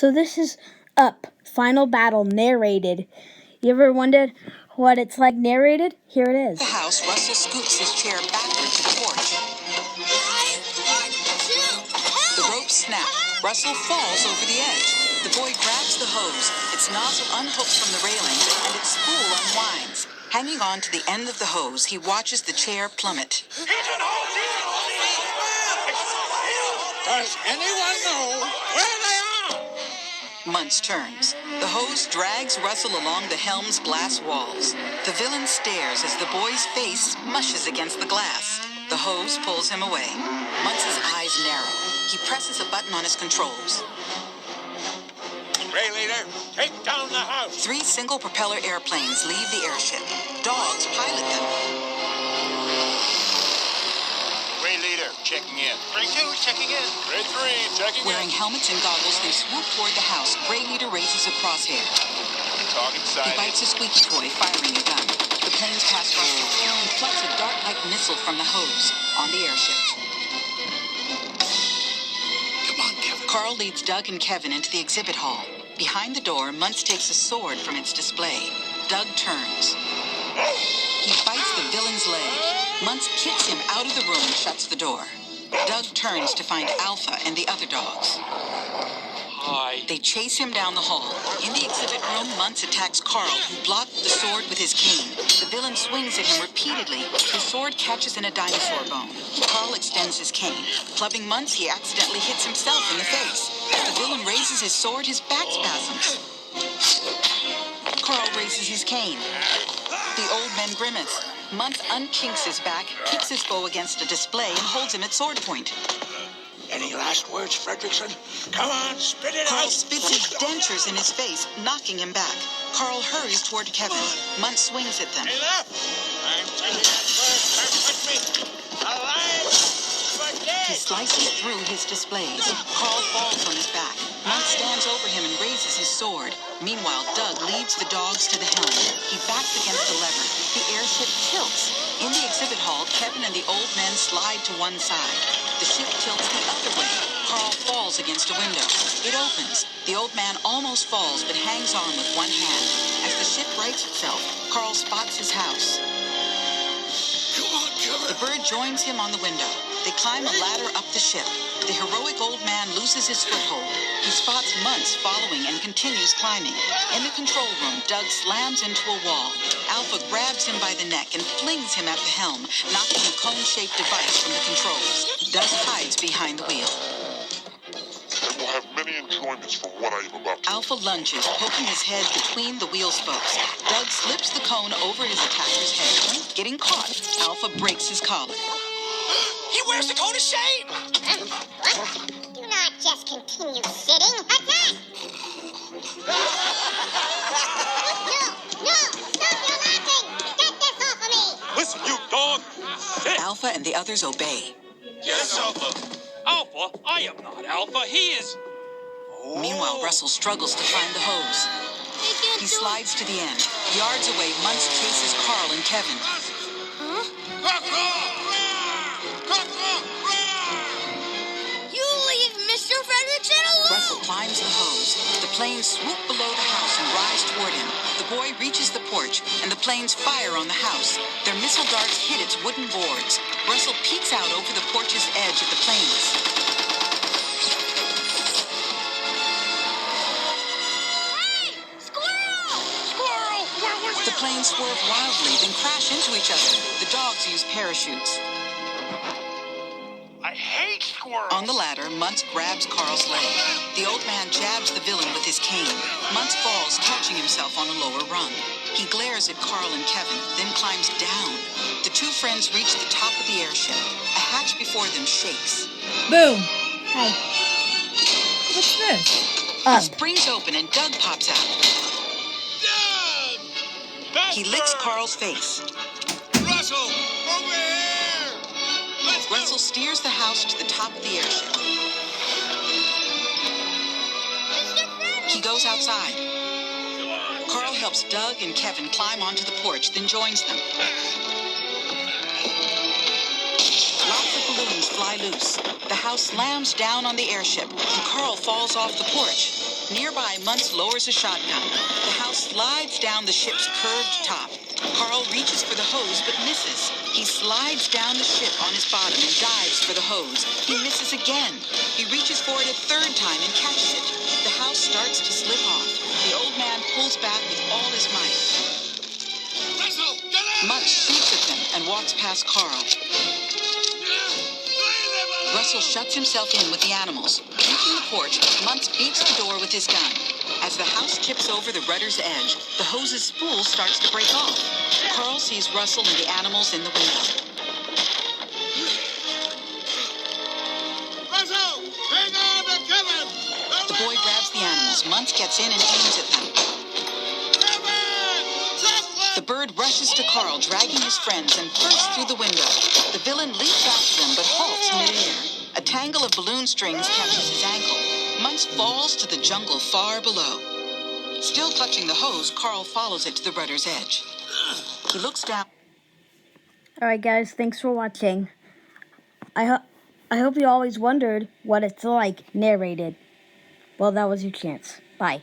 So this is Up, Final Battle, narrated. You ever wondered what it's like narrated? Here it is. The house, Russell scoops his chair backward to the porch. The rope snaps. Russell falls over the edge. The boy grabs the hose. Its nozzle unhooks from the railing, and its spool unwinds. Hanging on to the end of the hose, he watches the chair plummet. Does anyone know where they are? Muntz turns. The hose drags Russell along the helm's glass walls. The villain stares as the boy's face mushes against the glass. The hose pulls him away. Muntz's eyes narrow. He presses a button on his controls. Ray Leader, take down the house. 3 single-propeller airplanes leave the airship. Dogs pilot them. Ray Leader, checking in. Ray 2, checking in. Ray 3, checking Wearing in. helmets and goggles, they swoop toward the house. Ray Leader raises a crosshair. Talk inside. He bites a squeaky toy, firing a gun. The planes pass Russell. He plucks a dart-like missile from the hose on the airship. Come on, Kevin. Carl leads Doug and Kevin into the exhibit hall. Behind the door, Muntz takes a sword from its display. Doug turns. He bites the villain's leg. Muntz kicks him out of the room and shuts the door. Doug turns to find Alpha and the other dogs. Hi. They chase him down the hall. In the exhibit room, Muntz attacks Carl, who blocked the sword with his cane. The villain swings at him repeatedly. His sword catches in a dinosaur bone. Carl extends his cane. Clubbing Muntz, he accidentally hits himself in the face. The villain raises his sword, his back spasms. Carl raises his cane. The old men grimace. Muntz unchinks his back, kicks his foe against a display, and holds him at sword point. Any last words, Fredrickson? Come on, spit it Carl out. spits his dentures in his face, knocking him back. Carl hurries toward Kevin. Muntz swings at them. Enough. I'm telling that bird can't touch me. Alive or He dead. slices through his displays. Carl falls on his back. Muntz stands over him and raises his sword. Meanwhile, Doug leads the dogs to the helm. He backs against the lever. The airship tilts. In the exhibit hall, Kevin and the old men slide to one side. The ship tilts the other way. Carl falls against a window. It opens. The old man almost falls but hangs on with one hand. As the ship rights itself, Carl spots his house. Come on, Kevin. The bird joins him on the window. They climb a ladder up the ship. The heroic old man loses his foothold. He spots Muntz following and continues climbing. In the control room, Doug slams into a wall. Alpha grabs him by the neck and flings him at the helm, knocking a cone-shaped device from the controls. Doug hides behind the wheel. And will have many enjoyments from what I am about to. Alpha lunges, poking his head between the wheel spokes. Doug slips the cone over his attacker's head. Getting caught, Alpha breaks his collar. He wears the coat of shame. Do not just continue sitting. Attack! No! Stop your laughing! Get this off of me! Listen, you dog. Alpha and the others obey. Yes, Alpha. Alpha? I am not Alpha. He is... Meanwhile, Russell struggles to find the hose. He slides to the end. Yards away, Muntz chases Carl and Kevin. You leave Mr. Fredrickson Russell climbs the hose. The planes swoop below the house and rise toward him. The boy reaches the porch, and the planes fire on the house. Their missile darts hit its wooden boards. Russell peeks out over the porch's edge at the planes. Hey! Squirrel! The planes swerve wildly, then crash into each other. The dogs use parachutes. I hate squirrels. On the ladder, Muntz grabs Carl's leg. The old man jabs the villain with his cane. Muntz falls, catching himself on a lower rung. He glares at Carl and Kevin, then climbs down. The two friends reach the top of the airship. A hatch before them shakes. Boom. Hi. What's this? It Up. springs open and Doug pops out. Doug! He licks Carl's face. Russell, over here! Let's go. Russell steers the house to the top of the airship. He goes outside. Carl helps Doug and Kevin climb onto the porch, then joins them. Lots of balloons fly loose. The house slams down on the airship, and Carl falls off the porch. Nearby, Muntz lowers a shotgun. The house slides down the ship's curved top. Carl reaches for the hose but misses. He slides down the ship on his bottom and dives for the hose. He misses again. He reaches for it a third time and catches it. The house starts to slip off. The old man pulls back with all his might. Russell, get out! Muntz shoots at them and walks past Carl. Russell shuts himself in with the animals. Reaching the porch, Muntz beats the door with his gun. As the house tips over the rudder's edge, the hose's spool starts to break off. Carl sees Russell and the animals in the window. Russell, hang on to Kevin! The boy grabs the animals. Muntz gets in and aims at them. The bird rushes to Carl, dragging his friends, and bursts through the window. The villain leaps after them, but halts midair. A tangle of balloon strings catches his ankle. Muntz falls to the jungle far below. Still clutching the hose, Carl follows it to the rudder's edge. He looks down. Alright guys, thanks for watching. I hope you always wondered what it's like narrated. Well, that was your chance. Bye.